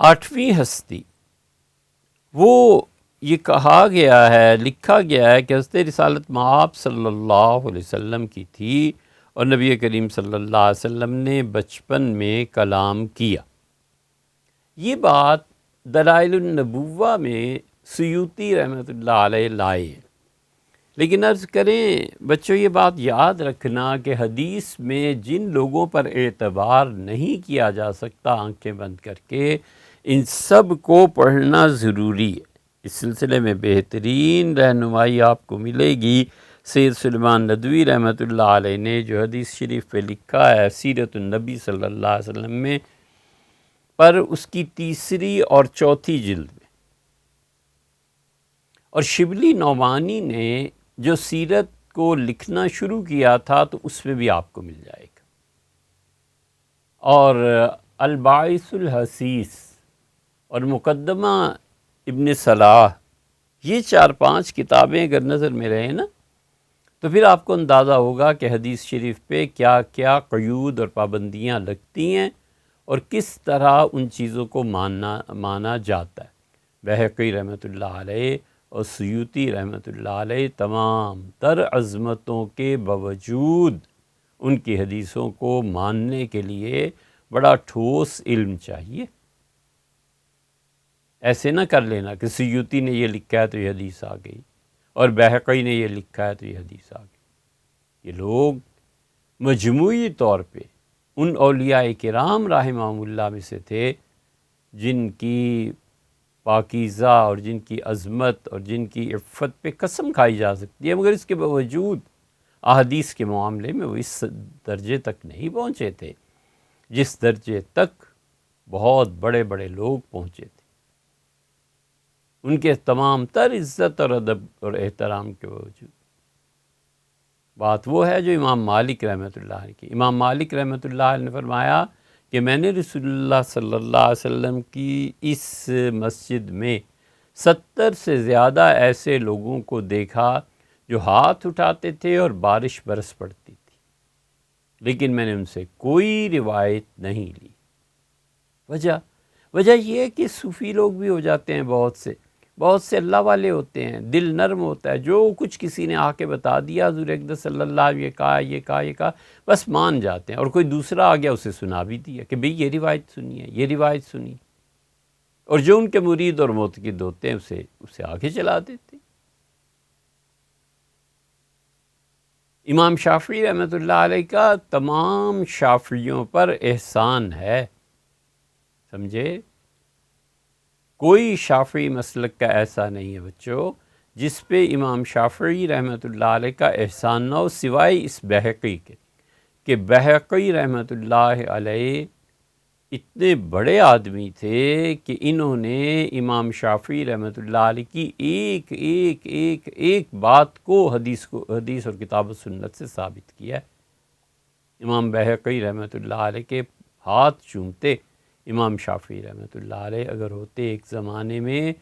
آٹھویں ہستی وہ یہ کہا گیا ہے، لکھا گیا ہے کہ حضرت رسالت مآب صلی اللہ علیہ وسلم کی تھی، اور نبی کریم صلی اللہ علیہ وسلم نے بچپن میں کلام کیا۔ یہ بات دلائل النبوہ میں سیوطی رحمۃ اللہ علیہ لائے ہیں۔ لیکن عرض کریں بچوں، یہ بات یاد رکھنا کہ حدیث میں جن لوگوں پر اعتبار نہیں کیا جا سکتا آنکھیں بند کر کے، ان سب کو پڑھنا ضروری ہے۔ اس سلسلے میں بہترین رہنمائی آپ کو ملے گی سید سلیمان ندوی رحمۃ اللہ علیہ نے، جو حدیث شریف پہ لکھا ہے سیرت النبی صلی اللہ علیہ وسلم میں، پر اس کی تیسری اور چوتھی جلد میں، اور شبلی نعمانی نے جو سیرت کو لکھنا شروع کیا تھا تو اس میں بھی آپ کو مل جائے گا، اور الباعث الحسیس اور مقدمہ ابن صلاح، یہ 4-5 کتابیں اگر نظر میں رہیں نا، تو پھر آپ کو اندازہ ہوگا کہ حدیث شریف پہ کیا کیا قیود اور پابندیاں لگتی ہیں اور کس طرح ان چیزوں کو مانا جاتا ہے۔ بہقی رحمۃ اللہ علیہ اور سیوطی رحمۃ اللہ علیہ تمام تر عظمتوں کے باوجود ان کی حدیثوں کو ماننے کے لیے بڑا ٹھوس علم چاہیے۔ ایسے نہ کر لینا کہ سیوطی نے یہ لکھا ہے تو یہ حدیث آ گئی، اور بہقی نے یہ لکھا ہے تو یہ حدیث آ گئی۔ یہ لوگ مجموعی طور پہ ان اولیاء کرام رحمہم اللہ میں سے تھے جن کی پاکیزہ اور جن کی عظمت اور جن کی عفت پہ قسم کھائی جا سکتی ہے، مگر اس کے باوجود احادیث کے معاملے میں وہ اس درجے تک نہیں پہنچے تھے جس درجے تک بہت بڑے بڑے لوگ پہنچے تھے۔ ان کے تمام تر عزت اور ادب اور احترام کے باوجود بات وہ ہے جو امام مالک رحمۃ اللہ علیہ کی۔ امام مالک رحمۃ اللہ علیہ نے فرمایا کہ میں نے رسول اللہ صلی اللہ علیہ وسلم کی اس مسجد میں 70 سے زیادہ ایسے لوگوں کو دیکھا جو ہاتھ اٹھاتے تھے اور بارش برس پڑتی تھی، لیکن میں نے ان سے کوئی روایت نہیں لی۔ وجہ یہ ہے کہ صوفی لوگ بھی ہو جاتے ہیں، بہت سے اللہ والے ہوتے ہیں، دل نرم ہوتا ہے، جو کچھ کسی نے آ کے بتا دیا حضور اقدس صلی اللہ علیہ وسلم یہ کہا بس مان جاتے ہیں، اور کوئی دوسرا آ گیا اسے سنا بھی دیا کہ بھئی یہ روایت سنی ہے، یہ روایت سنی، اور جو ان کے مرید اور معتقد ہوتے ہیں اسے آگے چلا دیتے ہیں۔ امام شافعی رحمۃ اللہ علیہ کا تمام شافعیوں پر احسان ہے، سمجھے؟ کوئی شافعی مسلک کا ایسا نہیں ہے بچوں جس پہ امام شافعی رحمۃ اللہ علیہ کا احسان نہ ہو، سوائے اس بہقی کے کہ بہقی رحمۃ اللہ علیہ اتنے بڑے آدمی تھے کہ انہوں نے امام شافعی رحمۃ اللہ علیہ کی ایک ایک ایک ایک بات کو حدیث اور کتاب و سنت سے ثابت کیا ہے۔ امام بہقی رحمۃ اللہ علیہ کے ہاتھ چومتے امام شافعی رحمۃ اللہ علیہ اگر ہوتے ایک زمانے میں،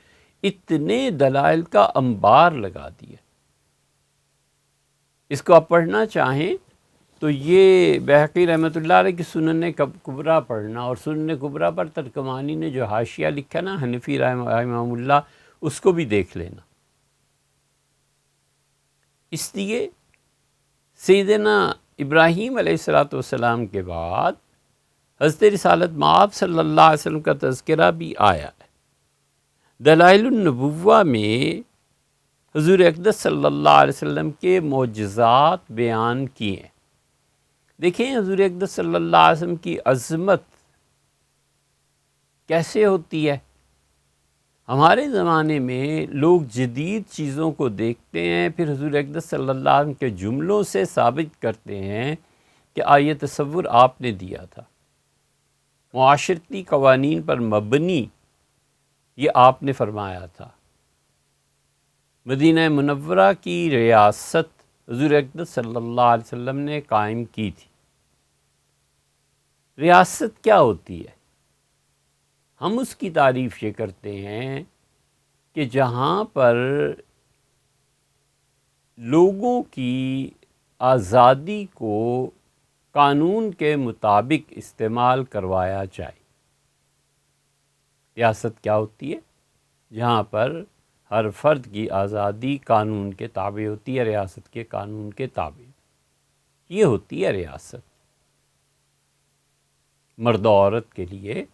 اتنے دلائل کا انبار لگا دیا۔ اس کو آپ پڑھنا چاہیں تو یہ بہقی رحمۃ اللہ علیہ کی سنن کبریٰ پڑھنا، اور سنن کبریٰ پر ترکمانی نے جو حاشیہ لکھا نا حنفی رحمہ اللہ، اس کو بھی دیکھ لینا۔ اس لیے سیدنا ابراہیم علیہ السلام کے بعد حضرت رسالت مآب صلی اللہ علیہ وسلم کا تذکرہ بھی آیا ہے۔ دلائل النبوہ میں حضور اقدس صلی اللہ علیہ وسلم کے معجزات بیان کیے ہیں۔ دیکھیں حضور اقدس صلی اللہ علیہ وسلم کی عظمت کیسے ہوتی ہے۔ ہمارے زمانے میں لوگ جدید چیزوں کو دیکھتے ہیں، پھر حضور اقدس صلی اللہ علیہ وسلم کے جملوں سے ثابت کرتے ہیں کہ یہ تصور آپ نے دیا تھا، معاشرتی قوانین پر مبنی یہ آپ نے فرمایا تھا۔ مدینہ منورہ کی ریاست حضور اقدس صلی اللہ علیہ وسلم نے قائم کی تھی۔ ریاست کیا ہوتی ہے؟ ہم اس کی تعریف یہ کرتے ہیں کہ جہاں پر لوگوں کی آزادی کو قانون کے مطابق استعمال کروایا جائے۔ ریاست کیا ہوتی ہے؟ جہاں پر ہر فرد کی آزادی قانون کے تابع ہوتی ہے، ریاست کے قانون کے تابع، یہ ہوتی ہے ریاست۔ مرد و عورت کے لیے،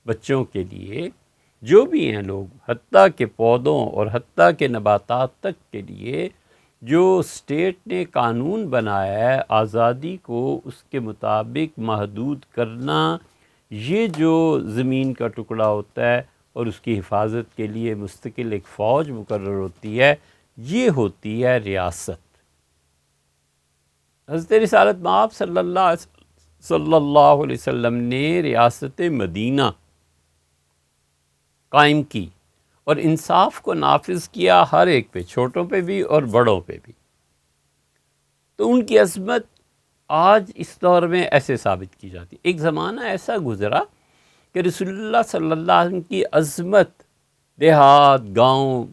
بچوں کے لیے، جو بھی ہیں لوگ، حتیٰ کہ پودوں اور حتیٰ کہ نباتات تک کے لیے جو اسٹیٹ نے قانون بنایا ہے آزادی کو اس کے مطابق محدود کرنا، یہ جو زمین کا ٹکڑا ہوتا ہے اور اس کی حفاظت کے لیے مستقل ایک فوج مقرر ہوتی ہے، یہ ہوتی ہے ریاست۔ حضرت رسالت مآب صلی اللہ علیہ وسلم نے ریاست مدینہ قائم کی اور انصاف کو نافذ کیا، ہر ایک پہ، چھوٹوں پہ بھی اور بڑوں پہ بھی۔ تو ان کی عظمت آج اس دور میں ایسے ثابت کی جاتی ہے۔ ایک زمانہ ایسا گزرا کہ رسول اللہ صلی اللہ علیہ وسلم کی عظمت، دیہات، گاؤں،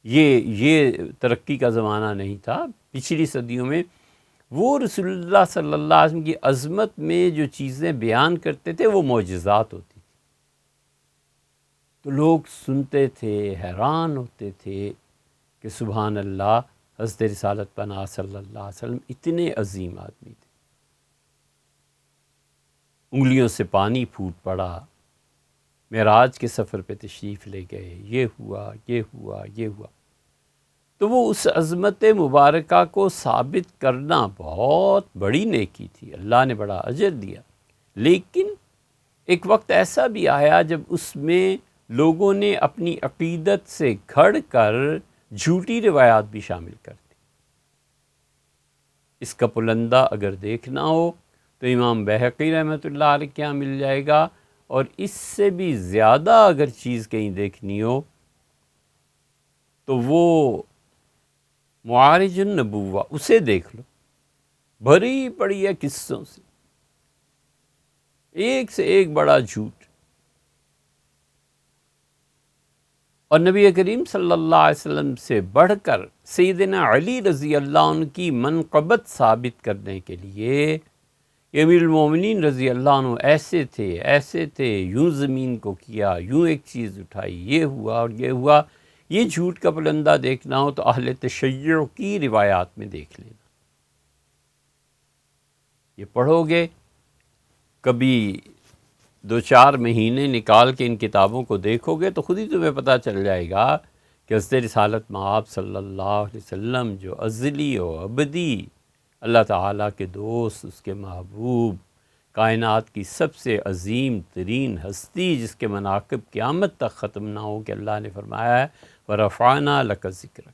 یہ ترقی کا زمانہ نہیں تھا پچھلی صدیوں میں۔ وہ رسول اللہ صلی اللہ علیہ وسلم کی عظمت میں جو چیزیں بیان کرتے تھے وہ معجزات ہوتی تھی، تو لوگ سنتے تھے، حیران ہوتے تھے کہ سبحان اللہ، حضرت رسالت پناہ صلی اللہ علیہ وسلم اتنے عظیم آدمی تھے۔ انگلیوں سے پانی پھوٹ پڑا، معراج کے سفر پہ تشریف لے گئے، یہ ہوا، یہ ہوا، یہ ہوا۔ تو وہ اس عظمت مبارکہ کو ثابت کرنا بہت بڑی نیکی تھی، اللہ نے بڑا اجر دیا۔ لیکن ایک وقت ایسا بھی آیا جب اس میں لوگوں نے اپنی عقیدت سے گھڑ کر جھوٹی روایات بھی شامل کر دی۔ اس کا پلندہ اگر دیکھنا ہو تو امام بہقی رحمۃ اللہ علیہ کے یہاں مل جائے گا، اور اس سے بھی زیادہ اگر چیز کہیں دیکھنی ہو تو وہ معارج النبوہ، اسے دیکھ لو، بھری پڑی ہے قصوں سے، ایک سے ایک بڑا جھوٹ۔ اور نبی کریم صلی اللہ علیہ وسلم سے بڑھ کر سیدنا علی رضی اللہ عنہ کی منقبت ثابت کرنے کے لیے امیر المومنین رضی اللہ عنہ ایسے تھے، یوں زمین کو کیا، یوں ایک چیز اٹھائی، یہ ہوا اور یہ ہوا۔ یہ جھوٹ کا پلندہ دیکھنا ہو تو اہل تشیع کی روایات میں دیکھ لینا، یہ پڑھو گے، کبھی 2-4 مہینے نکال کے ان کتابوں کو دیکھو گے تو خود ہی تمہیں پتہ چل جائے گا کہ حضرت رسالت مآب صلی اللہ علیہ وسلم جو ازلی و ابدی اللہ تعالیٰ کے دوست، اس کے محبوب، کائنات کی سب سے عظیم ترین ہستی، جس کے مناقب قیامت تک ختم نہ ہو، کہ اللہ نے فرمایا ہے وَرَفَعْنَا لَكَ ذِكْرَكَ۔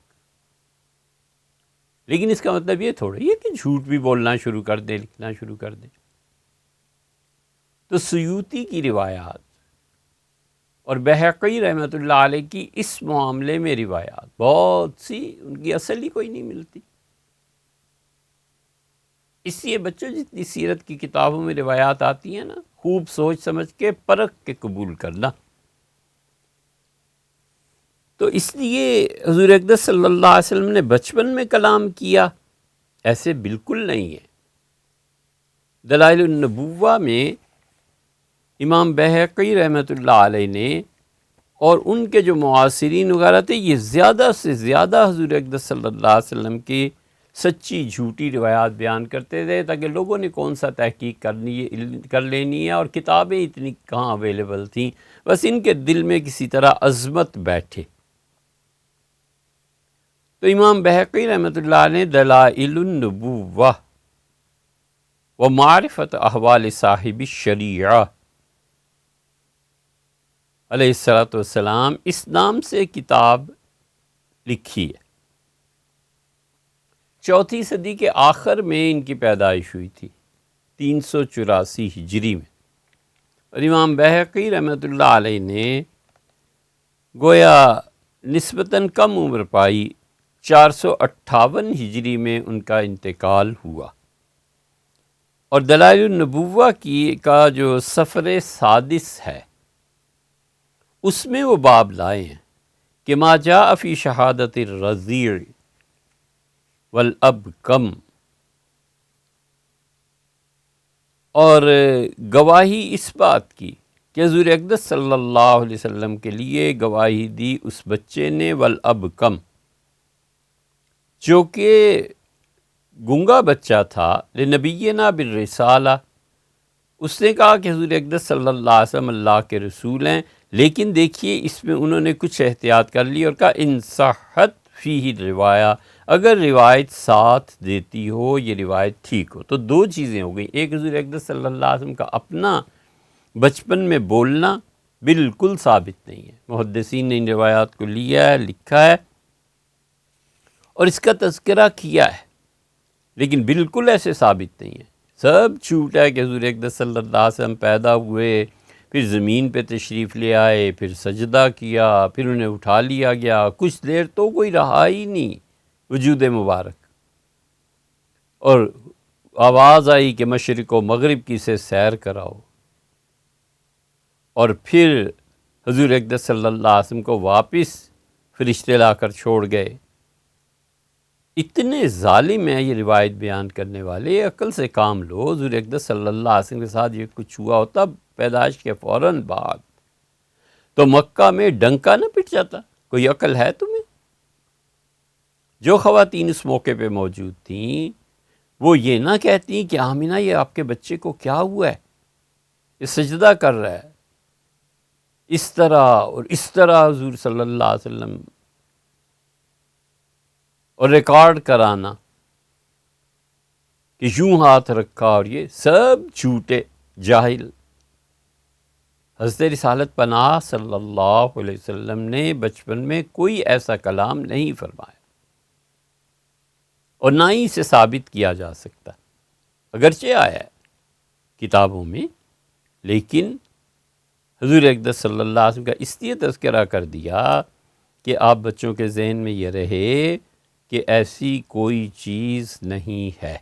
لیکن اس کا مطلب یہ تھوڑی ہے کہ جھوٹ بھی بولنا شروع کر دیں، لکھنا شروع کر دیں۔ تو سیوطی کی روایات اور بہقی رحمۃ اللہ علیہ کی اس معاملے میں روایات بہت سی، ان کی اصل ہی کوئی نہیں ملتی۔ اس لیے بچوں، جتنی سیرت کی کتابوں میں روایات آتی ہیں نا، خوب سوچ سمجھ کے پرکھ کے قبول کرنا۔ تو اس لیے حضور اقدس صلی اللہ علیہ وسلم نے بچپن میں کلام کیا، ایسے بالکل نہیں ہے۔ دلائل النبوہ میں امام بہقی رحمۃ اللہ علیہ نے اور ان کے جو معاصرین وغیرہ تھے، یہ زیادہ سے زیادہ حضور اقدس صلی اللہ علیہ وسلم کی سچی جھوٹی روایات بیان کرتے تھے، تاکہ لوگوں نے کون سا تحقیق کر لینی ہے، اور کتابیں اتنی کہاں اویلیبل تھیں، بس ان کے دل میں کسی طرح عظمت بیٹھے۔ تو امام بہقی رحمۃ اللہ علیہ نے دلائل النبوہ و معرفت احوال صاحب الشریعہ علیہ السلام اس نام سے کتاب لکھی ہے۔ 4 صدی کے آخر میں ان کی پیدائش ہوئی تھی، 384 ہجری میں، اور امام بہقی رحمۃ اللہ علیہ نے گویا نسبتاً کم عمر پائی، 458 ہجری میں ان کا انتقال ہوا۔ اور دلائل النبوہ کا جو سفر سادس ہے، اس میں وہ باب لائے ہیں کہ ما جاء فی شہادت الرضیع والاب کم، اور گواہی اس بات کی کہ حضور اقدس صلی اللہ علیہ وسلم کے لیے گواہی دی اس بچے نے والاب کم، جو کہ گنگا بچہ تھا، لنبینا بالرسالہ، اس نے کہا کہ حضور اقدس صلی اللہ علیہ وسلم اللہ کے رسول ہیں، لیکن دیکھیے اس میں انہوں نے کچھ احتیاط کر لی اور کہا ان صحت فیہ روایہ، اگر روایت ساتھ دیتی ہو، یہ روایت ٹھیک ہو۔ تو دو چیزیں ہو گئیں، ایک حضور اقدس صلی اللہ علیہ وسلم کا اپنا بچپن میں بولنا بالکل ثابت نہیں ہے، محدثین نے ان روایات کو لیا ہے، لکھا ہے اور اس کا تذکرہ کیا ہے، لیکن بالکل ایسے ثابت نہیں ہے، سب جھوٹ ہے کہ حضور اقدس صلی اللہ علیہ وسلم پیدا ہوئے، پھر زمین پہ تشریف لے آئے، پھر سجدہ کیا، پھر انہیں اٹھا لیا گیا، کچھ دیر تو کوئی رہا ہی نہیں وجود مبارک، اور آواز آئی کہ مشرق و مغرب کی سے سیر کراؤ، اور پھر حضور اقدس صلی اللہ علیہ وسلم کو واپس فرشتے لا کر چھوڑ گئے۔ اتنے ظالم ہیں یہ روایت بیان کرنے والے، عقل سے کام لو۔ حضور اقدس صلی اللہ علیہ وسلم کے ساتھ یہ کچھ ہوا ہوتا پیدائش کے فوراً بعد تو مکہ میں ڈنکا نہ پٹ جاتا؟ کوئی عقل ہے تمہیں؟ جو خواتین اس موقع پہ موجود تھیں وہ یہ نہ کہتی کہ آمینہ یہ آپ کے بچے کو کیا ہوا ہے، یہ سجدہ کر رہا ہے، اس طرح اور اس طرح حضور صلی اللہ علیہ وسلم، اور ریکارڈ کرانا کہ یوں ہاتھ رکھا، اور یہ سب جھوٹے جاہل۔ حضرت رسالت پناہ صلی اللہ علیہ وسلم نے بچپن میں کوئی ایسا کلام نہیں فرمایا، اور نہ ہی اسے ثابت کیا جا سکتا، اگرچہ آیا ہے کتابوں میں، لیکن حضور اقدس صلی اللہ علیہ وسلم کا اس لیے تذکرہ کر دیا کہ آپ بچوں کے ذہن میں یہ رہے کہ ایسی کوئی چیز نہیں ہے۔